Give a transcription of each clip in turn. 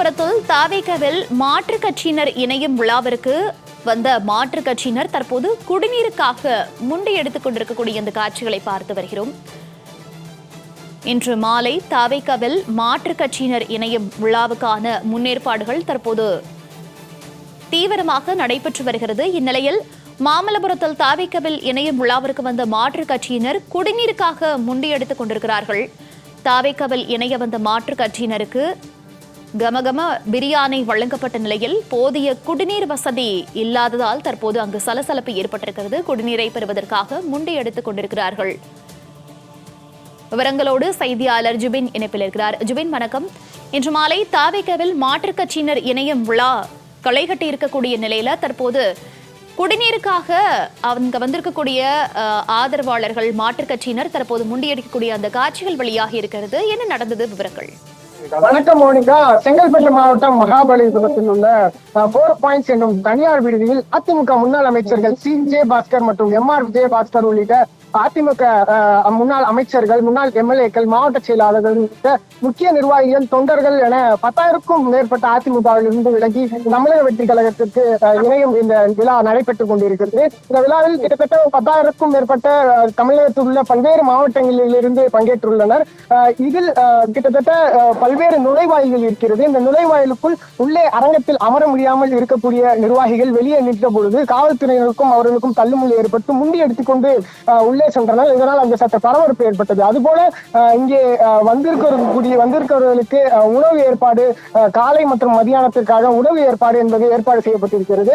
மாமல்லபுரத்தில் தாவேகவில் மாற்றுக் கட்சியினர் இணையும் விழாவிற்கு வந்த மாற்றுக் கட்சியினர் தற்போது குடிநீருக்காக முண்டியெடுத்துக் கொண்டிருக்கக்கூடிய இந்த காட்சிகளை பார்த்து வருகிறோம். இன்று மாலை தாவேகவில் மாற்றுக் கட்சியினர் இணையும் விழாவுக்கான முன்னேற்பாடுகள் தற்போது தீவிரமாக நடைபெற்று வருகிறது. இந்நிலையில் மாமல்லபுரத்தில் தாவேகவில் இணையும் விழாவிற்கு வந்த மாற்றுக் கட்சியினர் குடிநீருக்காக முண்டியெடுத்துக் கொண்டிருக்கிறார்கள். தாவேகவில் இணைய வந்த மாற்றுக் கட்சியினருக்கு கமகம பிரியாணி வழங்கப்பட்ட நிலையில் போதிய குடிநீர் வசதி இல்லாததால் தற்போது அங்கு சலசலப்பு ஏற்பட்டிருக்கிறது. குடிநீரை பெறுவதற்காக முண்டியெடுத்துக் கொண்டிருக்கிறார்கள். விவரங்களோடு செய்தியாளர் ஜுபின் இணைப்பில் இருக்கிறார். ஜுபின், வணக்கம். இன்று மாலை தாவேகவில் மாற்றுக் கட்சியினர் இணையம் விழா களை கட்டி இருக்கக்கூடிய நிலையில தற்போது குடிநீருக்காக அவங்க வந்திருக்கக்கூடிய ஆதரவாளர்கள் மாற்றுக் கட்சியினர் தற்போது முண்டியடிக்கக்கூடிய அந்த காட்சிகள் வெளியாகி இருக்கிறது. என்ன நடந்தது, விவரங்கள்? வணக்கம் மோனிகா. செங்கல்பட்டு மாவட்டம் மகாபலிபுரத்தில் உள்ள 4 பாயிண்ட்ஸ் என்னும் தனியார் விடுதியில் அதிமுக முன்னாள் அமைச்சர்கள் CJ பாஸ்கர் மற்றும் MR விஜயபாஸ்கர் உள்ளிட்ட அதிமுக முன்னாள் அமைச்சர்கள், முன்னாள் MLA-க்கள், மாவட்ட செயலாளர்கள் உள்ளிட்ட முக்கிய நிர்வாகிகள், தொண்டர்கள் என 10,000க்கும் மேற்பட்ட அதிமுகவில் இருந்து விலகி தமிழக வெற்றி கழகத்திற்கு இணையும் இந்த விழா நடைபெற்றுக் கொண்டிருக்கிறது. இந்த விழாவில் கிட்டத்தட்ட 10,000க்கும் மேற்பட்ட தமிழகத்தில் உள்ள பல்வேறு மாவட்டங்களில் இருந்து பங்கேற்றுள்ளனர். இதில் கிட்டத்தட்ட பல்வேறு நுழைவாயில்கள் இருக்கிறது. இந்த நுழைவாயிலுக்குள் உள்ளே அரங்கத்தில் அமர முடியாமல் இருக்கக்கூடிய நிர்வாகிகள் வெளியே நின்ற பொழுது காவல்துறையினருக்கும் அவர்களுக்கும் தள்ளுமுள்ளு ஏற்பட்டு முண்டி எடுத்துக்கொண்டு உள்ளே சென்றனர். இதனால் அங்கு சற்று பரபரப்பு ஏற்பட்டது. அதுபோல இங்கே வந்திருக்கிறவர்களுக்கு உணவு ஏற்பாடு, காலை மற்றும் மதியானத்திற்காக உணவு ஏற்பாடு என்பது ஏற்பாடு செய்யப்பட்டிருக்கிறது.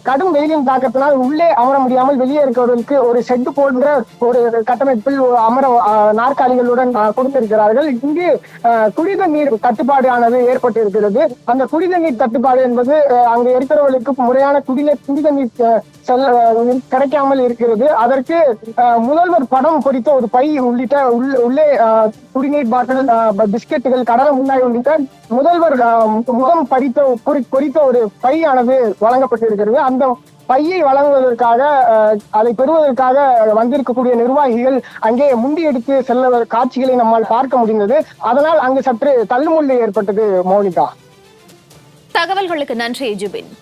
கடும் வெயிலின் தாக்கத்தினால் உள்ளே அமர முடியாமல் வெளியே இருக்கிறவர்களுக்கு ஒரு ஷெட் போன்ற ஒரு கட்டமைப்பில் அமர நாற்காலிகளுடன் கொடுத்திருக்கிறார்கள். இங்கு குடித நீர் தட்டுப்பாடு ஆனது ஏற்பட்டிருக்கிறது. அந்த குடித நீர் தட்டுப்பாடு என்பது அங்கு இருக்கிறவர்களுக்கு முறையான குடித நீர் கிடைக்காமல் இருக்கிறது. அதற்கு முதல்வர் படம் பொறித்த ஒரு பை உள்ளிட்ட உள்ளே குடிநீர் பாட்டில், பிஸ்கெட்டுகள், கடலை முன்னாய் உள்ளிட்ட முதல்வர் முகம் பொறித்த ஒரு பை ஆனது வழங்கப்பட்டிருக்கிறது. அந்த பையை வழங்குவதற்காக, அதை பெறுவதற்காக வந்திருக்கக்கூடிய நிர்வாகிகள் அங்கே முண்டி எடுத்து செல்ல காட்சிகளை நம்மால் பார்க்க முடிந்தது. அதனால் அங்கு சற்று தள்ளுமுள்ளு ஏற்பட்டது. மோனிகா, தகவல்களுக்கு நன்றி ஜுபின்.